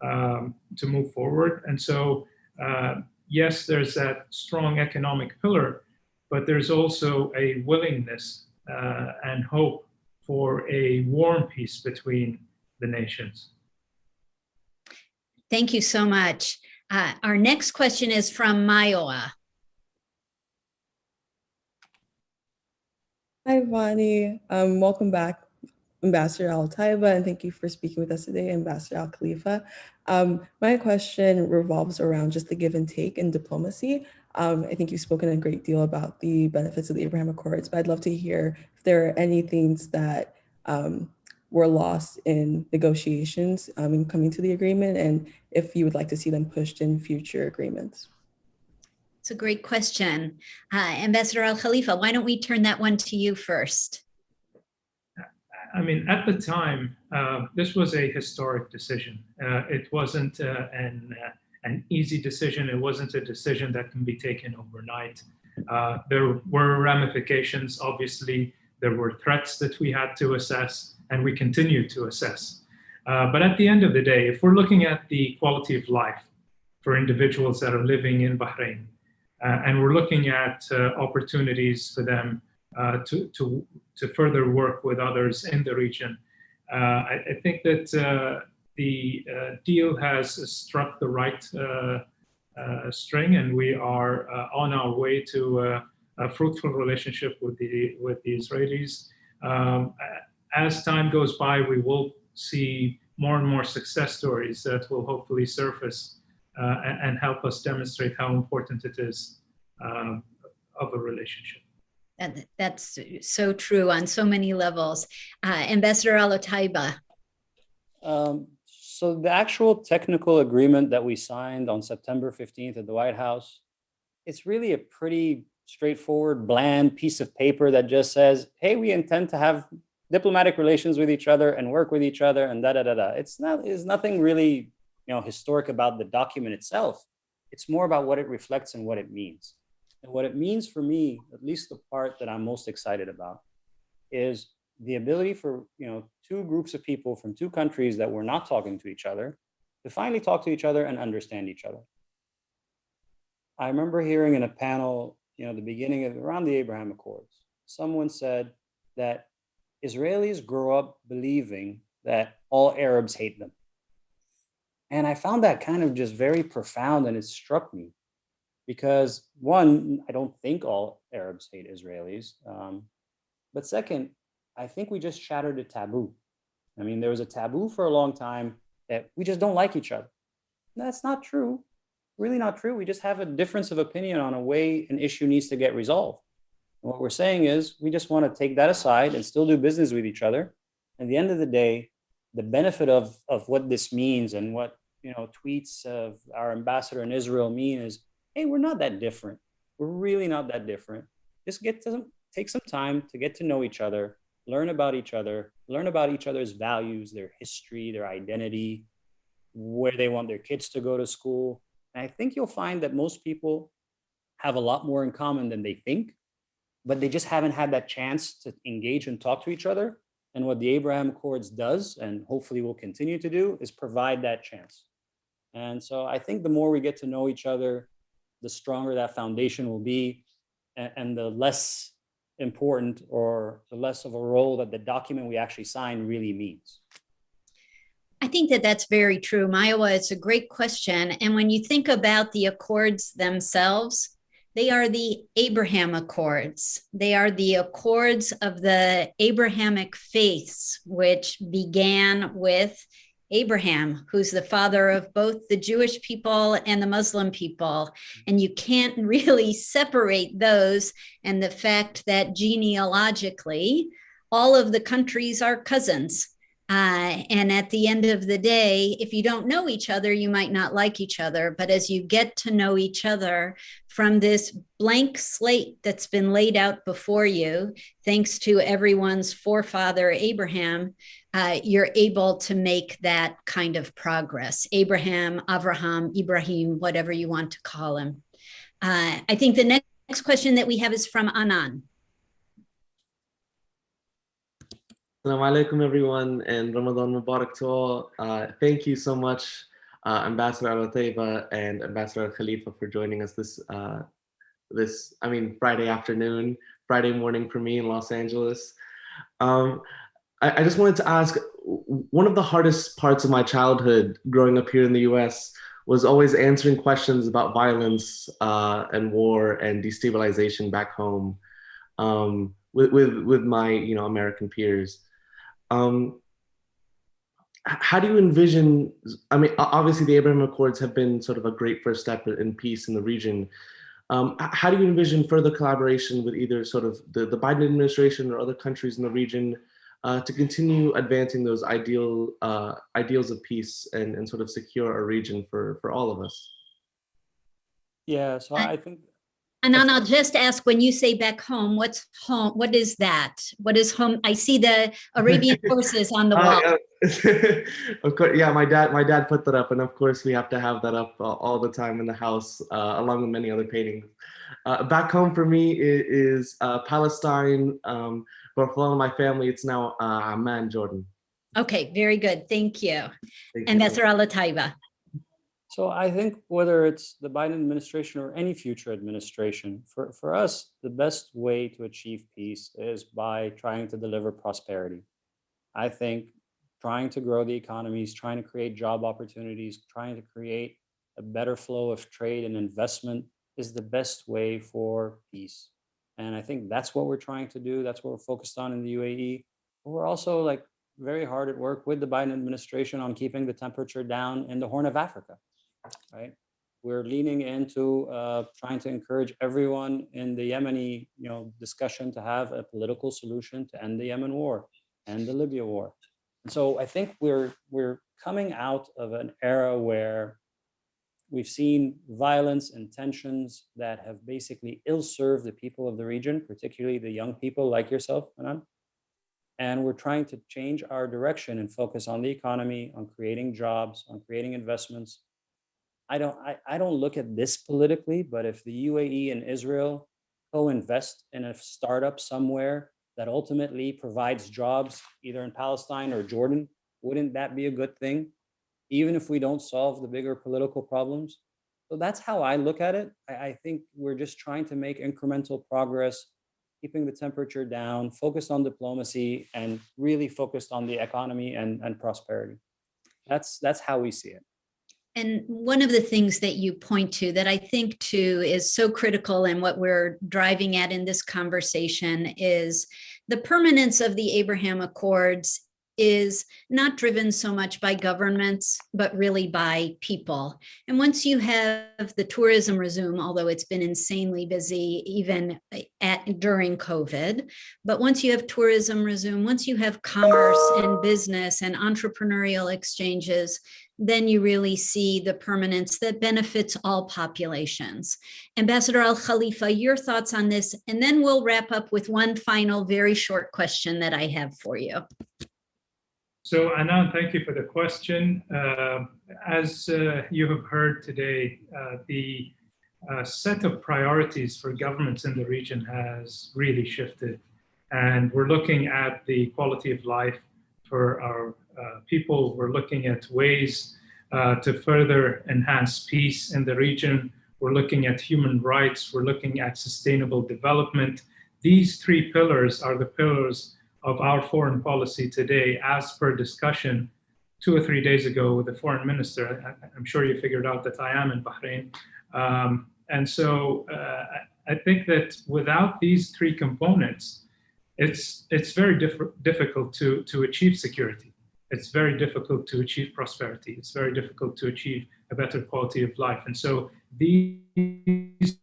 to move forward. And so, yes, there's that strong economic pillar, but there's also a willingness and hope for a warm peace between the nations. Thank you so much. Our next question is from Mayoa. Hi, Vani. Welcome back, Ambassador Al Otaiba, and thank you for speaking with us today, Ambassador Al Khalifa. My question revolves around just the give and take in diplomacy. I think you've spoken a great deal about the benefits of the Abraham Accords, but I'd love to hear if there are any things that were lost in negotiations in coming to the agreement, and if you would like to see them pushed in future agreements. It's a great question. Ambassador Al Khalifa, why don't we turn that one to you first? I mean, at the time, this was a historic decision. It wasn't an easy decision. It wasn't a decision that can be taken overnight. There were ramifications, obviously. There were threats that we had to assess, and we continue to assess. But at the end of the day, if we're looking at the quality of life for individuals that are living in Bahrain. And we're looking at opportunities for them to further work with others in the region. I think that the deal has struck the right string, and we are on our way to a fruitful relationship with the Israelis. As time goes by, we will see more and more success stories that will hopefully surface and help us demonstrate how important it is of a relationship. That's so true on so many levels. Ambassador Al Otaiba. So the actual technical agreement that we signed on September 15th at the White House, it's really a pretty straightforward, bland piece of paper that just says, hey, we intend to have diplomatic relations with each other and work with each other and da-da-da-da. It's nothing really, historic about the document itself. It's more about what it reflects and what it means. And what it means for me, at least the part that I'm most excited about, is the ability for two groups of people from two countries that were not talking to each other to finally talk to each other and understand each other. I remember hearing in a panel, the beginning of around the Abraham Accords, someone said that Israelis grow up believing that all Arabs hate them. And I found that kind of just very profound, and it struck me because one, I don't think all Arabs hate Israelis. But second, I think we just shattered a taboo. I mean, there was a taboo for a long time that we just don't like each other. And that's not true, really not true. We just have a difference of opinion on a way an issue needs to get resolved. And what we're saying is we just want to take that aside and still do business with each other. And at the end of the day, the benefit of what this means and what tweets of our ambassador in Israel mean is, hey, we're not that different. We're really not that different. Just take some time to get to know each other, learn about each other, learn about each other's values, their history, their identity, where they want their kids to go to school. And I think you'll find that most people have a lot more in common than they think, but they just haven't had that chance to engage and talk to each other. And what the Abraham Accords does, and hopefully will continue to do, is provide that chance. And so I think the more we get to know each other, the stronger that foundation will be, and the less important or the less of a role that the document we actually sign really means. I think that that's very true, Maiwa. It's a great question. And when you think about the accords themselves, they are the Abraham Accords. They are the accords of the Abrahamic faiths, which began with Abraham, who's the father of both the Jewish people and the Muslim people. And you can't really separate those, and the fact that genealogically, all of the countries are cousins. And at the end of the day, if you don't know each other, you might not like each other. But as you get to know each other from this blank slate that's been laid out before you, thanks to everyone's forefather, Abraham, you're able to make that kind of progress. Abraham, Avraham, Ibrahim, whatever you want to call him. I think the next question that we have is from Anan. Assalamu alaikum, everyone, and Ramadan Mubarak to all. Thank you so much, Ambassador Al Otaiba and Ambassador Khalifa, for joining us this Friday afternoon, Friday morning for me in Los Angeles. I just wanted to ask, one of the hardest parts of my childhood growing up here in the US was always answering questions about violence and war and destabilization back home with my American peers. How do you envision, obviously the Abraham Accords have been sort of a great first step in peace in the region. How do you envision further collaboration with either sort of the Biden administration or other countries in the region to continue advancing those ideals of peace and sort of secure a region for all of us? Yeah, so I think. And then I'll just ask, when you say back home, what's home? What is that? What is home? I see the Arabian horses on the wall. Of course, yeah. My dad put that up, and of course we have to have that up all the time in the house, along with many other paintings. Back home for me is Palestine, but for all of my family, it's now Amman, Jordan. Okay, very good. Thank you. Thank Ambassador Al Otaiba. So I think whether it's the Biden administration or any future administration, for us, the best way to achieve peace is by trying to deliver prosperity. I think trying to grow the economies, trying to create job opportunities, trying to create a better flow of trade and investment is the best way for peace. And I think that's what we're trying to do. That's what we're focused on in the UAE. But we're also like very hard at work with the Biden administration on keeping the temperature down in the Horn of Africa, right? We're leaning into trying to encourage everyone in the Yemeni, discussion to have a political solution to end the Yemen war and the Libya war. And so I think we're coming out of an era where we've seen violence and tensions that have basically ill-served the people of the region, particularly the young people like yourself, Anand. And we're trying to change our direction and focus on the economy, on creating jobs, on creating investments. I don't look at this politically, but if the UAE and Israel co-invest in a startup somewhere that ultimately provides jobs either in Palestine or Jordan, wouldn't that be a good thing? Even if we don't solve the bigger political problems. So that's how I look at it. I think we're just trying to make incremental progress, keeping the temperature down, focused on diplomacy, and really focused on the economy and prosperity. That's how we see it. And one of the things that you point to that I think too is so critical in what we're driving at in this conversation is the permanence of the Abraham Accords is not driven so much by governments, but really by people. And once you have the tourism resume, although it's been insanely busy even during COVID, but once you have tourism resume, once you have commerce and business and entrepreneurial exchanges, then you really see the permanence that benefits all populations. Ambassador Al Khalifa, your thoughts on this, and then we'll wrap up with one final very short question that I have for you. So Anand, thank you for the question. As you have heard today, the set of priorities for governments in the region has really shifted. And we're looking at the quality of life for our people. We're looking at ways to further enhance peace in the region. We're looking at human rights. We're looking at sustainable development. These three pillars are the pillars of our foreign policy today, as per discussion 2 or 3 days ago with the foreign minister. I'm sure you figured out that I am in Bahrain. And so I think that without these three components, it's very difficult to achieve security. It's very difficult to achieve prosperity. It's very difficult to achieve a better quality of life. And so these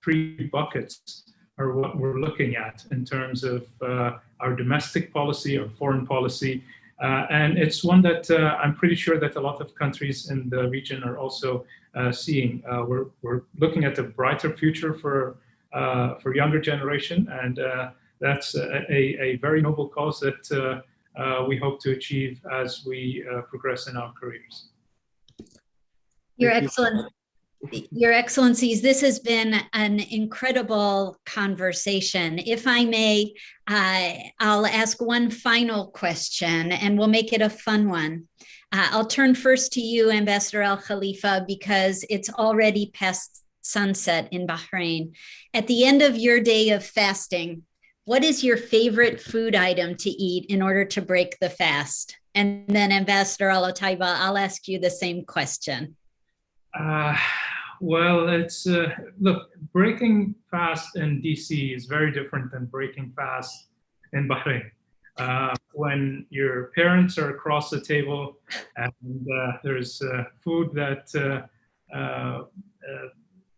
three buckets are what we're looking at in terms of our domestic policy, our foreign policy. And it's one that I'm pretty sure that a lot of countries in the region are also seeing. We're looking at a brighter future for younger generation, and that's a very noble cause that we hope to achieve as we progress in our careers. Your Excellencies, this has been an incredible conversation. If I may, I'll ask one final question and we'll make it a fun one. I'll turn first to you, Ambassador Al Khalifa, because it's already past sunset in Bahrain. At the end of your day of fasting, what is your favorite food item to eat in order to break the fast? And then Ambassador Al Otaiba, I'll ask you the same question. Well, it's look, breaking fast in DC is very different than breaking fast in Bahrain. When your parents are across the table and there's food that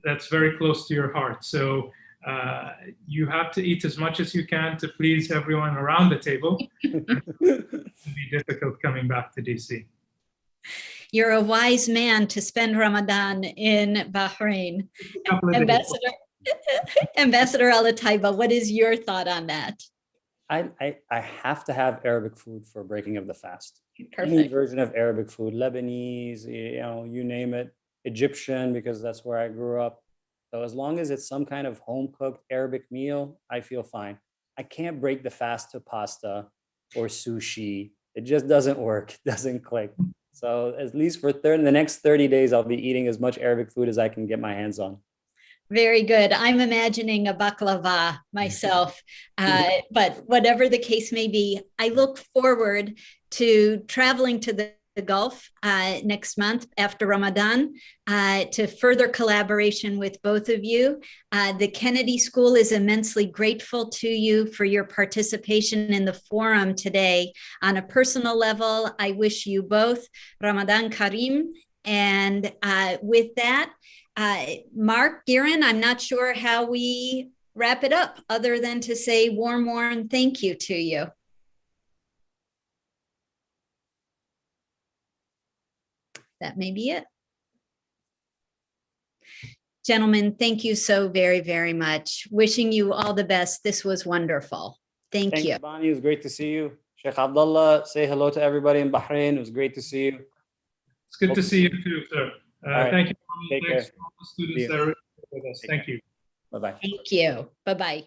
that's very close to your heart. So you have to eat as much as you can to please everyone around the table. It'll be difficult coming back to DC. You're a wise man to spend Ramadan in Bahrain. Ambassador Al Otaiba, what is your thought on that? I have to have Arabic food for breaking of the fast. Perfect. Any version of Arabic food, Lebanese, you name it, Egyptian, because that's where I grew up. So as long as it's some kind of home-cooked Arabic meal, I feel fine. I can't break the fast to pasta or sushi. It just doesn't work. It doesn't click. So at least for the next 30 days, I'll be eating as much Arabic food as I can get my hands on. Very good. I'm imagining a baklava myself, but whatever the case may be, I look forward to traveling to the Gulf next month after Ramadan to further collaboration with both of you. The Kennedy School is immensely grateful to you for your participation in the forum today. On a personal level, I wish you both Ramadan Kareem. And with that, Mark, Giran, I'm not sure how we wrap it up other than to say warm thank you to you. That may be it. Gentlemen, thank you so very much. Wishing you all the best. This was wonderful. Thank you. Bonnie. It was great to see you. Sheikh Abdullah, say hello to everybody in Bahrain. It was great to see you. It's good to see you too, sir. Right. Thank you, Bonnie. Take Thanks care. to all the students that are with us. Thank you. Bye-bye. Thank you. Bye-bye.